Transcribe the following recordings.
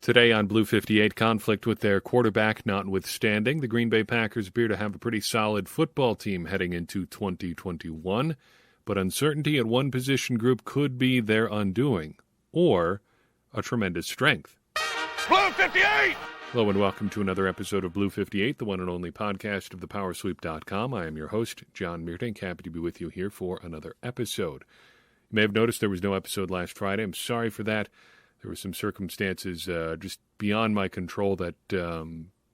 Today on Blue 58, conflict with their quarterback notwithstanding, the Green Bay Packers appear to have a pretty solid football team heading into 2021, but uncertainty at one position group could be their undoing, or a tremendous strength. Blue 58! Hello and welcome to another episode of Blue 58, the one and only podcast of thepowersweep.com. I am your host, John Meertink, happy to be with you here for another episode. You may have noticed there was no episode last Friday. I'm sorry for that. There were some circumstances just beyond my control that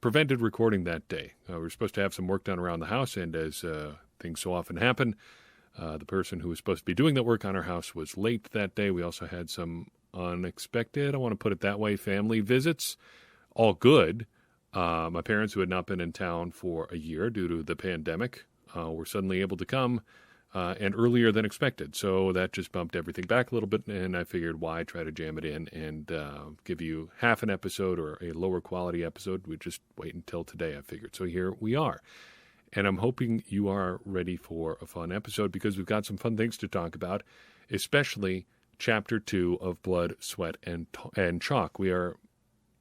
prevented recording that day. We were supposed to have some work done around the house, and as things so often happen, the person who was supposed to be doing that work on our house was late that day. We also had some unexpected, I want to put it that way, family visits. All good. My parents, who had not been in town for a year due to the pandemic, were suddenly able to come. And earlier than expected. So that just bumped everything back a little bit, and I figured why try to jam it in and give you half an episode or a lower quality episode. We'd just wait until today, I figured. So here we are. And I'm hoping you are ready for a fun episode because we've got some fun things to talk about, especially Chapter 2 of Blood, Sweat, and Chalk. We are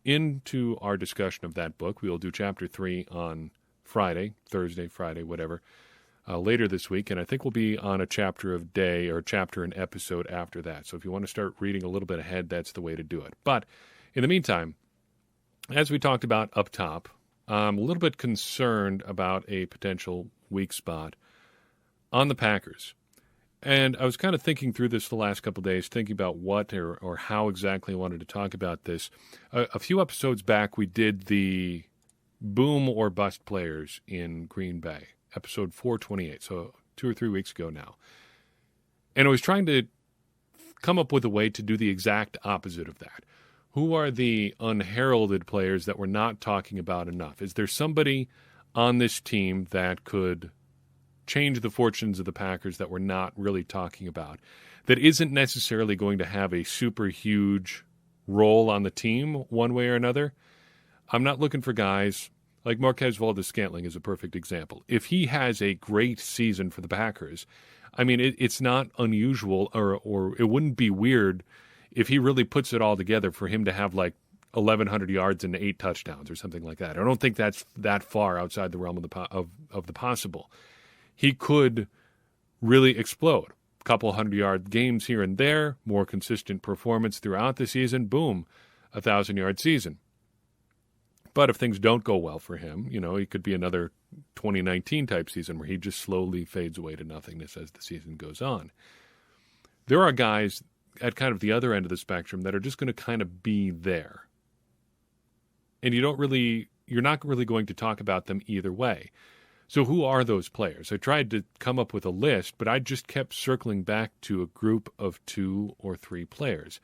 into our discussion of that book. We will do Chapter 3 on Thursday, Friday, whatever. Later this week, and I think we'll be on a chapter of day or chapter and episode after that. So if you want to start reading a little bit ahead, that's the way to do it. But in the meantime, as we talked about up top, I'm a little bit concerned about a potential weak spot on the Packers. And I was kind of thinking through this the last couple of days, thinking about what or how exactly I wanted to talk about this. A few episodes back, we did the boom or bust players in Green Bay. Episode 428, so 2 or 3 weeks ago now. And I was trying to come up with a way to do the exact opposite of that. Who are the unheralded players that we're not talking about enough? Is there somebody on this team that could change the fortunes of the Packers that we're not really talking about, that isn't necessarily going to have a super huge role on the team one way or another? I'm not looking for guys like Marquez Valdes-Scantling is a perfect example. If he has a great season for the Packers, I mean, it's not unusual or it wouldn't be weird if he really puts it all together for him to have like 1,100 yards and 8 touchdowns or something like that. I don't think that's that far outside the realm of the possible. He could really explode. A couple 100-yard games here and there, more consistent performance throughout the season, boom, 1,000-yard season. But if things don't go well for him, it could be another 2019 type season where he just slowly fades away to nothingness as the season goes on. There are guys at kind of the other end of the spectrum that are just going to kind of be there. And you're not really going to talk about them either way. So who are those players? I tried to come up with a list, but I just kept circling back to a group of 2 or 3 players.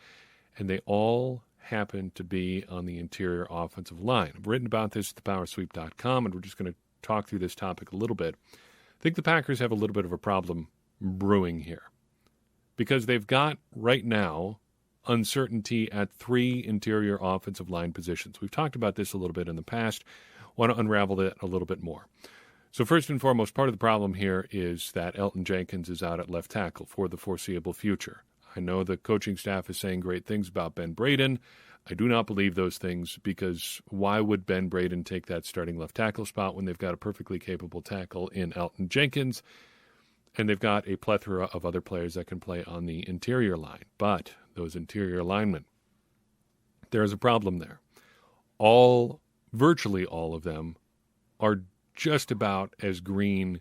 And they all happen to be on the interior offensive line. I've written about this at thepowersweep.com, and we're just going to talk through this topic a little bit. I think the Packers have a little bit of a problem brewing here because they've got, right now, uncertainty at 3 interior offensive line positions. We've talked about this a little bit in the past. Want to unravel it a little bit more. So first and foremost, part of the problem here is that Elgton Jenkins is out at left tackle for the foreseeable future. I know the coaching staff is saying great things about Ben Braden. I do not believe those things because why would Ben Braden take that starting left tackle spot when they've got a perfectly capable tackle in Elgton Jenkins and they've got a plethora of other players that can play on the interior line. But those interior linemen, there's a problem there. Virtually all of them are just about as green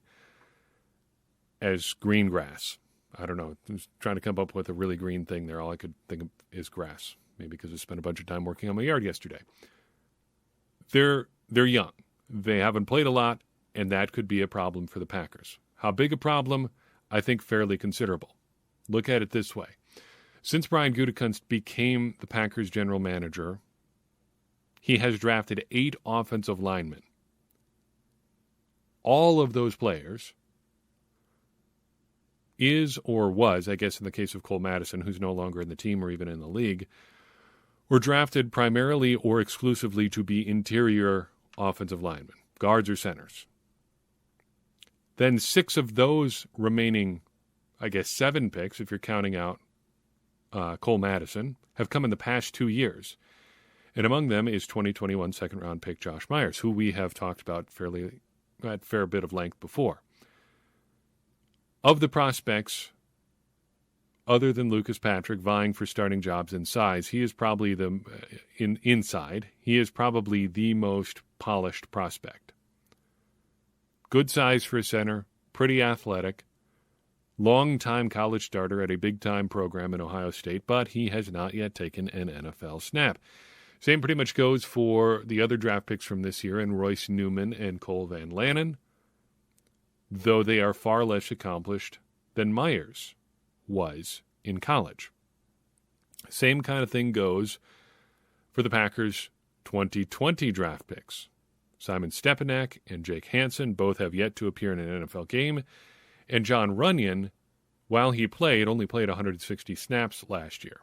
as green grass. I don't know. I was trying to come up with a really green thing there. All I could think of is grass. Maybe because I spent a bunch of time working on my yard yesterday. They're young. They haven't played a lot, and that could be a problem for the Packers. How big a problem? I think fairly considerable. Look at it this way. Since Brian Gutekunst became the Packers general manager, he has drafted 8 offensive linemen. All of those players is or was, I guess in the case of Cole Madison, who's no longer in the team or even in the league, were drafted primarily or exclusively to be interior offensive linemen, guards or centers. Then 6 of those remaining, 7 picks, if you're counting out Cole Madison, have come in the past 2 years. And among them is 2021 second-round pick Josh Myers, who we have talked about at a fair bit of length before. Of the prospects, other than Lucas Patrick vying for starting jobs in size, he is probably inside. He is probably the most polished prospect. Good size for a center, pretty athletic, long-time college starter at a big-time program in Ohio State, but he has not yet taken an NFL snap. Same pretty much goes for the other draft picks from this year in Royce Newman and Cole Van Lanen, though they are far less accomplished than Myers was in college. Same kind of thing goes for the Packers' 2020 draft picks. Simon Stepanek and Jake Hansen both have yet to appear in an NFL game, and John Runyan, while he played, only played 160 snaps last year.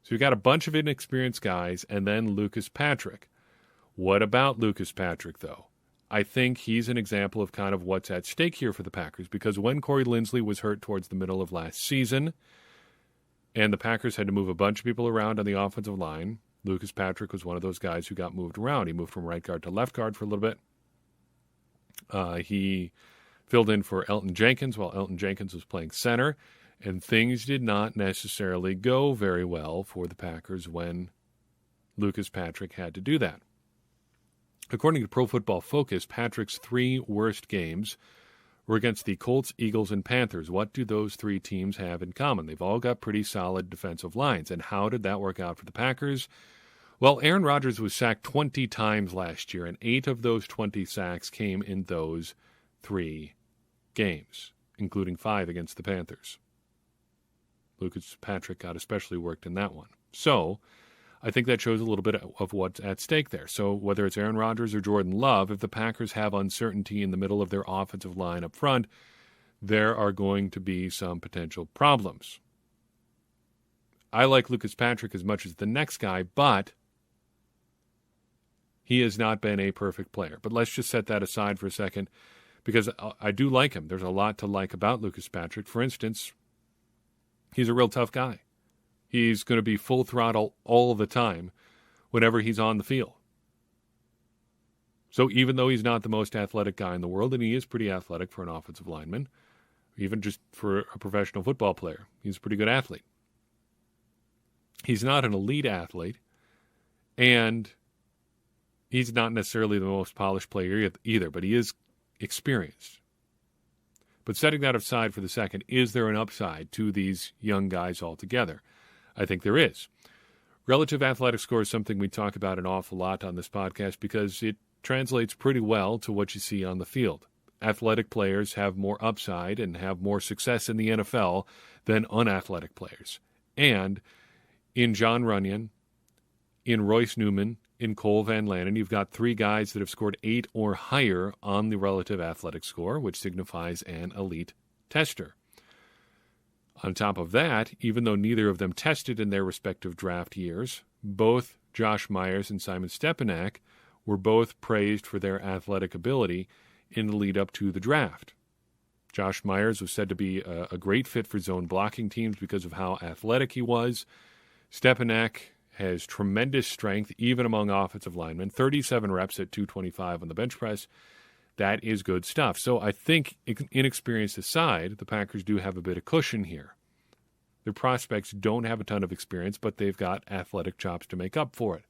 So you got a bunch of inexperienced guys, and then Lucas Patrick. What about Lucas Patrick, though? I think he's an example of kind of what's at stake here for the Packers, because when Corey Linsley was hurt towards the middle of last season, and the Packers had to move a bunch of people around on the offensive line, Lucas Patrick was one of those guys who got moved around. He moved from right guard to left guard for a little bit. He filled in for Elton Jenkins while Elton Jenkins was playing center, and things did not necessarily go very well for the Packers when Lucas Patrick had to do that. According to Pro Football Focus, Patrick's 3 worst games were against the Colts, Eagles, and Panthers. What do those 3 teams have in common? They've all got pretty solid defensive lines. And how did that work out for the Packers? Well, Aaron Rodgers was sacked 20 times last year, and 8 of those 20 sacks came in those 3 games, including 5 against the Panthers. Lucas Patrick got especially worked in that one. So I think that shows a little bit of what's at stake there. So whether it's Aaron Rodgers or Jordan Love, if the Packers have uncertainty in the middle of their offensive line up front, there are going to be some potential problems. I like Lucas Patrick as much as the next guy, but he has not been a perfect player. But let's just set that aside for a second, because I do like him. There's a lot to like about Lucas Patrick. For instance, he's a real tough guy. He's going to be full throttle all the time whenever he's on the field. So even though he's not the most athletic guy in the world, and he is pretty athletic for an offensive lineman, even just for a professional football player, he's a pretty good athlete. He's not an elite athlete, and he's not necessarily the most polished player either, but he is experienced. But setting that aside for the second, is there an upside to these young guys altogether? I think there is. Relative athletic score is something we talk about an awful lot on this podcast because it translates pretty well to what you see on the field. Athletic players have more upside and have more success in the NFL than unathletic players. And in John Runyan, in Royce Newman, in Cole Van Lanen, you've got 3 guys that have scored 8 or higher on the relative athletic score, which signifies an elite tester. On top of that, even though neither of them tested in their respective draft years, both Josh Myers and Simon Stepanek were both praised for their athletic ability in the lead up to the draft. Josh Myers was said to be a great fit for zone blocking teams because of how athletic he was. Stepanek has tremendous strength, even among offensive linemen. 37 reps at 225 on the bench press. That is good stuff. So I think, inexperience aside, the Packers do have a bit of cushion here. Their prospects don't have a ton of experience, but they've got athletic chops to make up for it.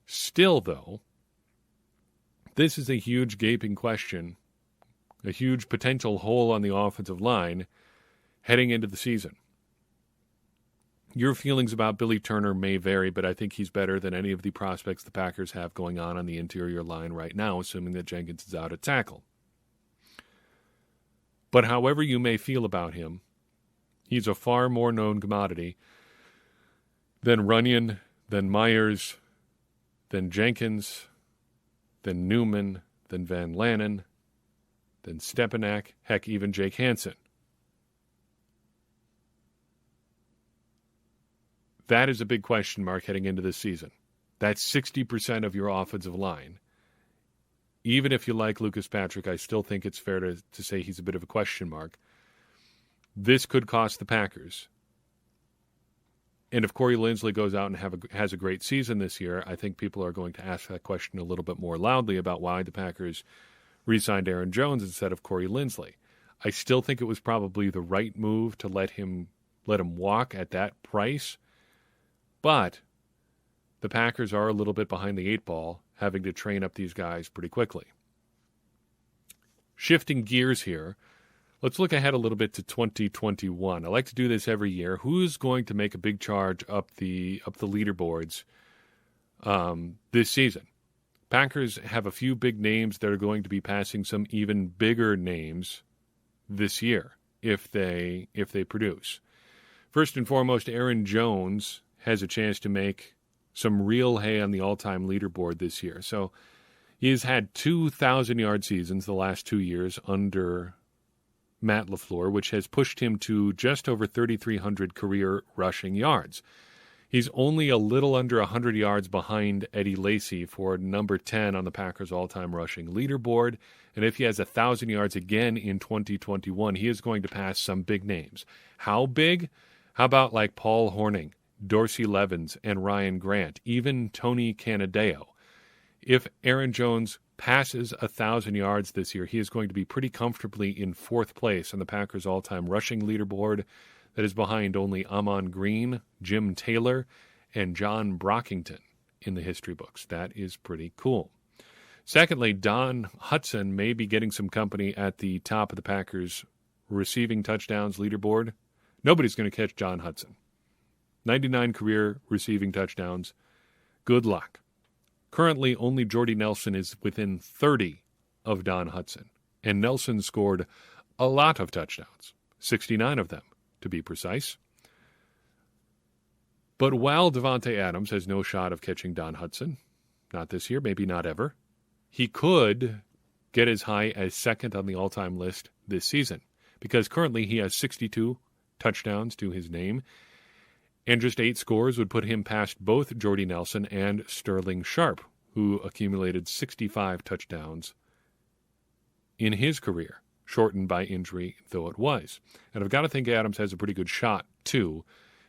Still, though, this is a huge gaping question, a huge potential hole on the offensive line heading into the season. Your feelings about Billy Turner may vary, but I think he's better than any of the prospects the Packers have going on the interior line right now, assuming that Jenkins is out at tackle. But however you may feel about him, he's a far more known commodity than Runyan, than Myers, than Jenkins, than Newman, than Van Lanen, than Stepanek, heck, even Jake Hansen. That is a big question mark heading into this season. That's 60% of your offensive line. Even if you like Lucas Patrick, I still think it's fair to say he's a bit of a question mark. This could cost the Packers And if Corey Linsley goes out and has a great season this year, I think people are going to ask that question a little bit more loudly about why the Packers re-signed Aaron Jones instead of Corey Linsley. I still think it was probably the right move to let him walk at that price, but the Packers are a little bit behind the eight ball, having to train up these guys pretty quickly. Shifting gears here, let's look ahead a little bit to 2021. I like to do this every year. Who's going to make a big charge up the leaderboards this season? Packers have a few big names that are going to be passing some even bigger names this year if they produce. First and foremost, Aaron Jones has a chance to make some real hay on the all-time leaderboard this year. So he has had 2,000-yard seasons the last 2 years under Matt LaFleur, which has pushed him to just over 3,300 career rushing yards. He's only a little under 100 yards behind Eddie Lacy for number 10 on the Packers' all-time rushing leaderboard. And if he has 1,000 yards again in 2021, he is going to pass some big names. How big? How about like Paul Hornung, Dorsey Levens, and Ryan Grant, even Tony Canadeo? If Aaron Jones passes 1,000 yards this year, he is going to be pretty comfortably in fourth place on the Packers' all-time rushing leaderboard. That is behind only Amon Green, Jim Taylor, and John Brockington in the history books. That is pretty cool. Secondly, Don Hutson may be getting some company at the top of the Packers' receiving touchdowns leaderboard. Nobody's going to catch John Hutson. 99 career receiving touchdowns. Good luck. Currently, only Jordy Nelson is within 30 of Don Hutson, and Nelson scored a lot of touchdowns, 69 of them, to be precise. But while Davante Adams has no shot of catching Don Hutson, not this year, maybe not ever, he could get as high as second on the all-time list this season, because currently he has 62 touchdowns to his name, and just 8 scores would put him past both Jordy Nelson and Sterling Sharp, who accumulated 65 touchdowns in his career, shortened by injury though it was. And I've got to think Adams has a pretty good shot, too.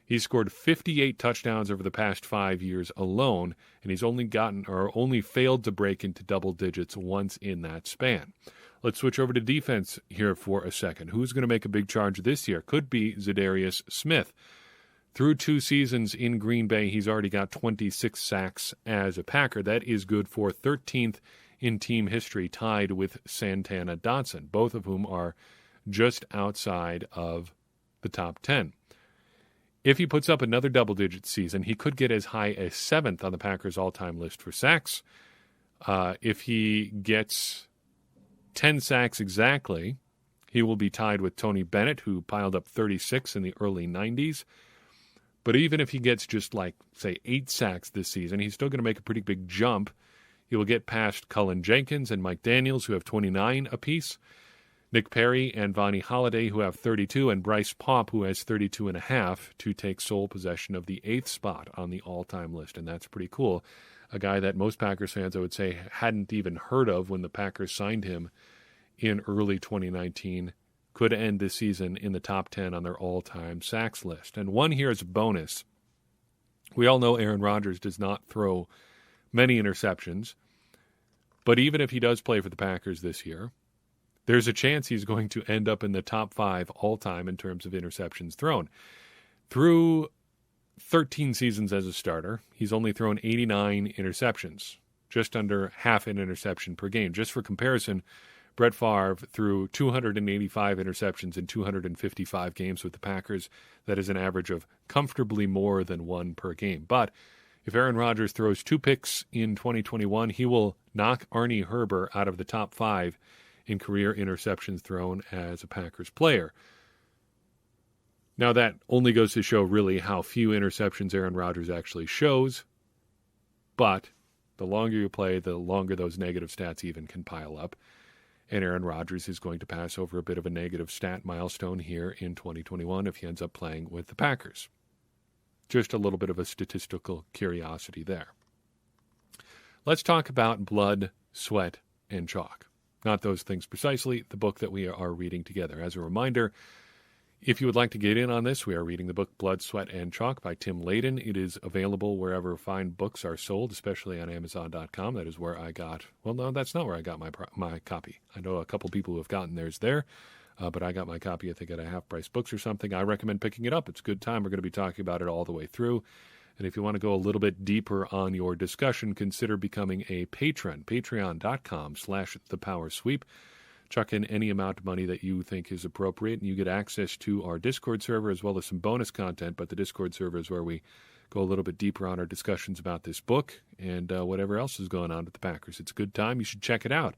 He's scored 58 touchdowns over the past 5 years alone, and he's only failed to break into double digits once in that span. Let's switch over to defense here for a second. Who's going to make a big charge this year? Could be Zadarius Smith. Through 2 seasons in Green Bay, he's already got 26 sacks as a Packer. That is good for 13th in team history, tied with Santana Dotson, both of whom are just outside of the top 10. If he puts up another double-digit season, he could get as high as 7th on the Packers' all-time list for sacks. If he gets 10 sacks exactly, he will be tied with Tony Bennett, who piled up 36 in the early 90s. But even if he gets just like, say, 8 sacks this season, he's still going to make a pretty big jump. He will get past Cullen Jenkins and Mike Daniels, who have 29 apiece, Nick Perry and Vonnie Holliday, who have 32, and Bryce Paup, who has 32.5, to take sole possession of the 8th spot on the all-time list. And that's pretty cool. A guy that most Packers fans, I would say, hadn't even heard of when the Packers signed him in early 2019, could end this season in the top 10 on their all-time sacks list. And one here is a bonus. We all know Aaron Rodgers does not throw many interceptions, but even if he does play for the Packers this year, there's a chance he's going to end up in the top 5 all-time in terms of interceptions thrown. Through 13 seasons as a starter, he's only thrown 89 interceptions, just under half an interception per game. Just for comparison, Brett Favre threw 285 interceptions in 255 games with the Packers. That is an average of comfortably more than 1 per game. But if Aaron Rodgers throws 2 picks in 2021, he will knock Arnie Herber out of the top 5 in career interceptions thrown as a Packers player. Now, that only goes to show really how few interceptions Aaron Rodgers actually shows. But the longer you play, the longer those negative stats even can pile up. And Aaron Rodgers is going to pass over a bit of a negative stat milestone here in 2021 if he ends up playing with the Packers. Just a little bit of a statistical curiosity there. Let's talk about blood, sweat, and chalk. Not those things precisely, the book that we are reading together. As a reminder, If you would like to get in on this, we are reading the book Blood, Sweat, and Chalk by Tim Layden. It is available wherever fine books are sold, especially on Amazon.com. That is where I got, well, no, that's not where I got my copy. I know a couple people who have gotten theirs there, but I got my copy, I think, at a half-price books or something. I recommend picking it up. It's a good time. We're going to be talking about it all the way through. And if you want to go a little bit deeper on your discussion, consider becoming a patron, patreon.com/thepowersweep. Chuck in any amount of money that you think is appropriate, and you get access to our Discord server as well as some bonus content. But the Discord server is where we go a little bit deeper on our discussions about this book and whatever else is going on with the Packers. It's a good time. You should check it out.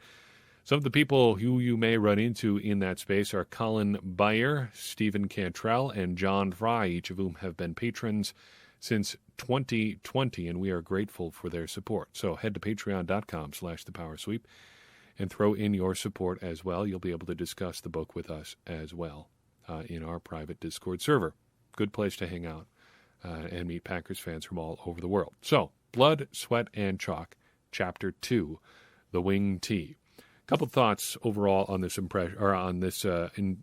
Some of the people who you may run into in that space are Colin Byer, Stephen Cantrell, and John Fry, each of whom have been patrons since 2020, and we are grateful for their support. So head to patreon.com/thepowersweep. and throw in your support as well. You'll be able to discuss the book with us as well in our private Discord server. Good place to hang out and meet Packers fans from all over the world. So, Blood, Sweat, and Chalk, Chapter 2, The Wing T. Couple thoughts overall on this in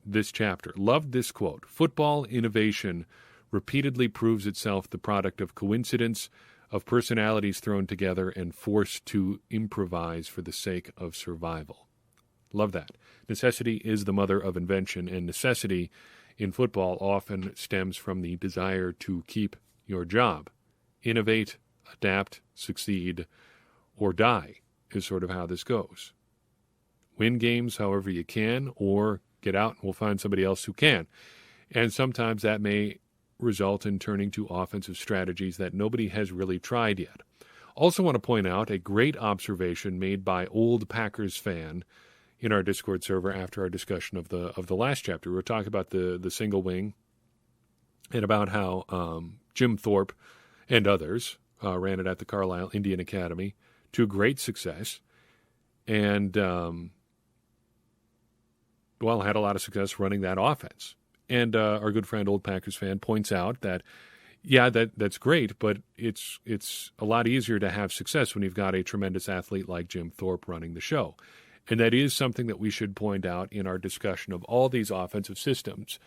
this chapter. Loved this quote. Football innovation repeatedly proves itself the product of coincidence, of personalities thrown together and forced to improvise for the sake of survival. Love that. Necessity is the mother of invention, and necessity in football often stems from the desire to keep your job. Innovate, adapt, succeed, or die is sort of how this goes. Win games however you can, or get out and we'll find somebody else who can. And sometimes that may result in turning to offensive strategies that nobody has really tried yet. Also want to point out a great observation made by old Packers fan in our Discord server after our discussion of the last chapter. We were talking about the single wing and about how Jim Thorpe and others ran it at the Carlisle Indian Academy to great success and had a lot of success running that offense. And our good friend, old Packers fan, points out that, that's great, but it's a lot easier to have success when you've got a tremendous athlete like Jim Thorpe running the show. And that is something that we should point out in our discussion of all these offensive systems.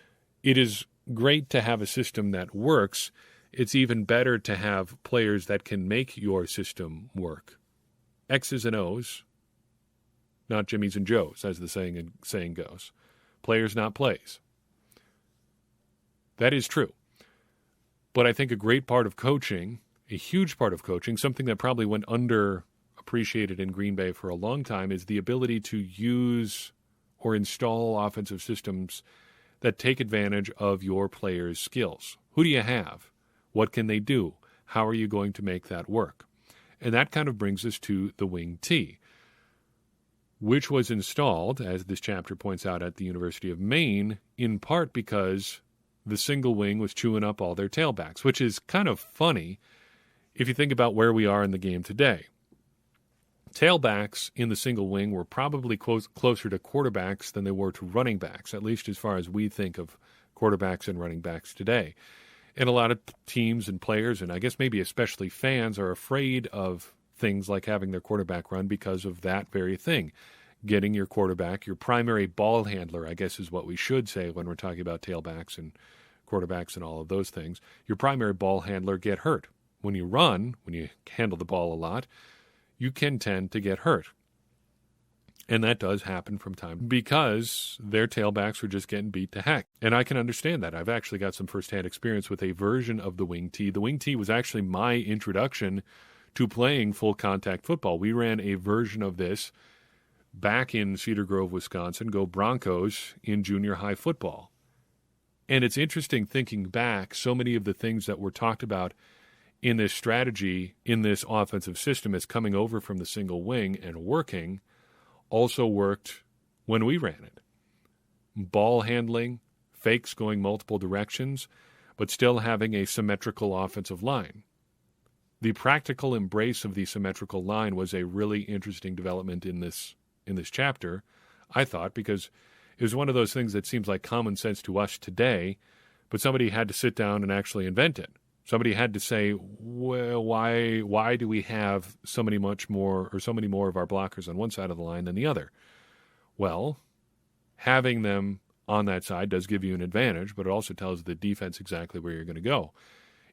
It is great to have a system that works. It's even better to have players that can make your system work. X's and O's, not Jimmys and Joes, as the saying goes. Players, not plays. That is true. But I think a great part of coaching, a huge part of coaching, something that probably went underappreciated in Green Bay for a long time, is the ability to use or install offensive systems that take advantage of your players' skills. Who do you have? What can they do? How are you going to make that work? And that kind of brings us to the Wing T, which was installed, as this chapter points out, at the University of Maine, in part because the single wing was chewing up all their tailbacks, which is kind of funny if you think about where we are in the game today. Tailbacks in the single wing were probably closer to quarterbacks than they were to running backs, at least as far as we think of quarterbacks and running backs today. And a lot of teams and players, and I guess maybe especially fans, are afraid of things like having their quarterback run because of that very thing. Getting your quarterback, your primary ball handler, I guess is what we should say when we're talking about tailbacks and quarterbacks and all of those things. Your primary ball handler get hurt. When you run, when you handle the ball a lot, you can tend to get hurt. And that does happen from time because their tailbacks are just getting beat to heck. And I can understand that. I've actually got some firsthand experience with a version of the Wing T. The Wing T was actually my introduction to playing full contact football. We ran a version of this back in Cedar Grove, Wisconsin, go Broncos, in junior high football. And it's interesting thinking back, so many of the things that were talked about in this strategy, in this offensive system, as coming over from the single wing and working, also worked when we ran it. Ball handling, fakes going multiple directions, but still having a symmetrical offensive line. The practical embrace of the symmetrical line was a really interesting development in this chapter, I thought, because it was one of those things that seems like common sense to us today, but somebody had to sit down and actually invent it. Somebody had to say, well, why do we have so many more of our blockers on one side of the line than the other? Well, having them on that side does give you an advantage, but it also tells the defense exactly where you're going to go.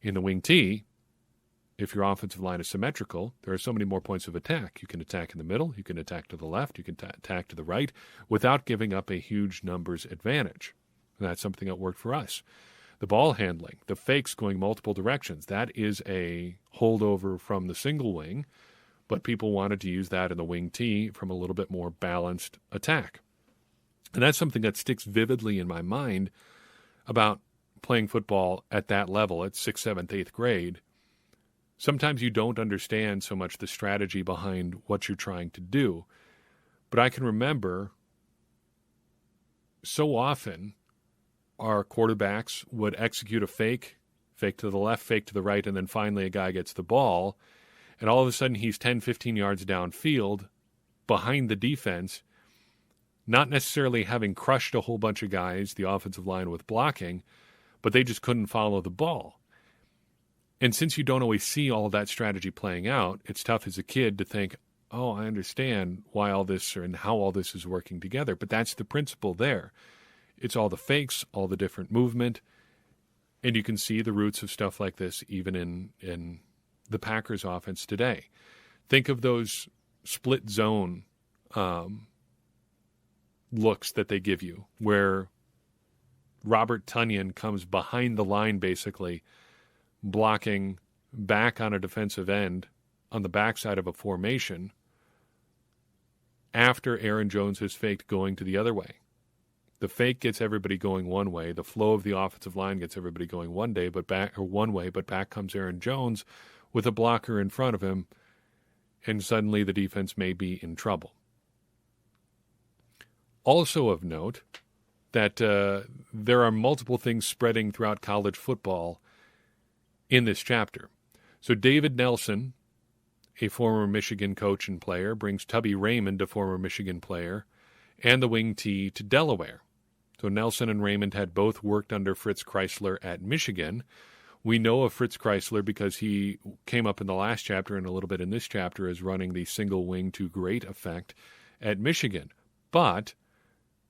In the wing T, if your offensive line is symmetrical, there are so many more points of attack. You can attack in the middle, you can attack to the left, you can attack to the right without giving up a huge numbers advantage. And that's something that worked for us. The ball handling, the fakes going multiple directions, that is a holdover from the single wing, but people wanted to use that in the wing T from a little bit more balanced attack. And that's something that sticks vividly in my mind about playing football at that level, at 6th, 7th, 8th grade. Sometimes you don't understand so much the strategy behind what you're trying to do. But I can remember so often our quarterbacks would execute a fake to the left, fake to the right, and then finally a guy gets the ball, and all of a sudden he's 10, 15 yards downfield behind the defense, not necessarily having crushed a whole bunch of guys, the offensive line, with blocking, but they just couldn't follow the ball. And since you don't always see all that strategy playing out, it's tough as a kid to think, oh, I understand why all this and how all this is working together. But that's the principle there. It's all the fakes, all the different movement, and you can see the roots of stuff like this even in the Packers offense today. Think of those split zone looks that they give you, where Robert Tonyan comes behind the line basically, blocking back on a defensive end on the backside of a formation after Aaron Jones has faked going to the other way. The fake gets everybody going one way. The flow of the offensive line gets everybody going one way, but back comes Aaron Jones with a blocker in front of him, and suddenly the defense may be in trouble. Also of note that there are multiple things spreading throughout college football in this chapter. So David Nelson, a former Michigan coach and player, brings Tubby Raymond, a former Michigan player, and the wing T to Delaware. So Nelson and Raymond had both worked under Fritz Chrysler at Michigan. We know of Fritz Chrysler because he came up in the last chapter and a little bit in this chapter as running the single wing to great effect at Michigan. But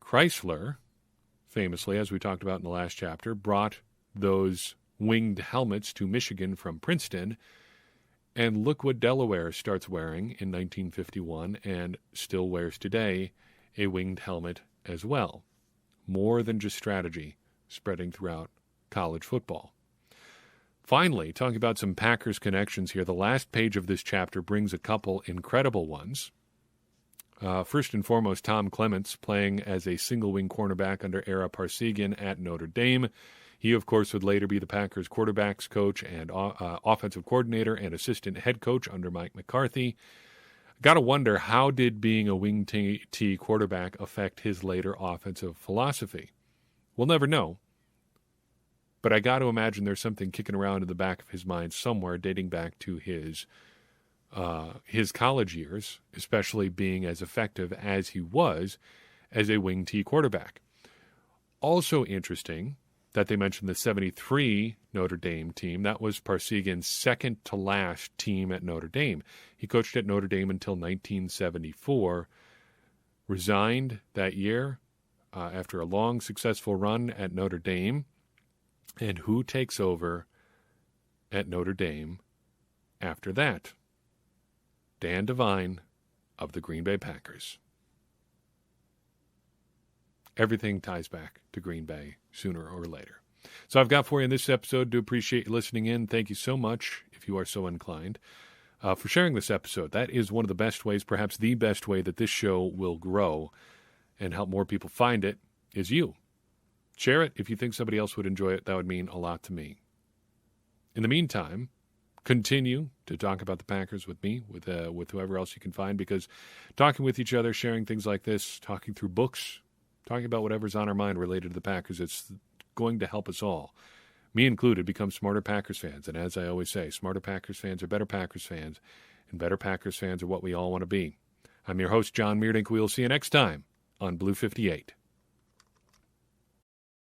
Chrysler, famously, as we talked about in the last chapter, brought those winged helmets to Michigan from Princeton. And look what Delaware starts wearing in 1951 and still wears today, a winged helmet as well. More than just strategy spreading throughout college football. Finally, talking about some Packers connections here, the last page of this chapter brings a couple incredible ones. First and foremost, Tom Clements playing as a single-wing cornerback under Ara Parsegian at Notre Dame. He, of course, would later be the Packers quarterbacks coach and offensive coordinator and assistant head coach under Mike McCarthy. Got to wonder, how did being a wing T quarterback affect his later offensive philosophy? We'll never know. But I got to imagine there's something kicking around in the back of his mind somewhere dating back to his college years, especially being as effective as he was as a wing T quarterback. Also interesting that they mentioned the 73 Notre Dame team. That was Parsegian's second to last team at Notre Dame. He coached at Notre Dame until 1974, resigned that year after a long, successful run at Notre Dame. And who takes over at Notre Dame after that? Dan Devine of the Green Bay Packers. Everything ties back to Green Bay sooner or later. So I've got for you in this episode. Do appreciate you listening in. Thank you so much, if you are so inclined, for sharing this episode. That is one of the best ways, perhaps the best way, that this show will grow and help more people find it is you. Share it. If you think somebody else would enjoy it, that would mean a lot to me. In the meantime, continue to talk about the Packers with me, with whoever else you can find, because talking with each other, sharing things like this, talking through books, talking about whatever's on our mind related to the Packers, it's going to help us all, me included, become smarter Packers fans. And as I always say, smarter Packers fans are better Packers fans, and better Packers fans are what we all want to be. I'm your host, John Meerdink. We'll see you next time on Blue 58.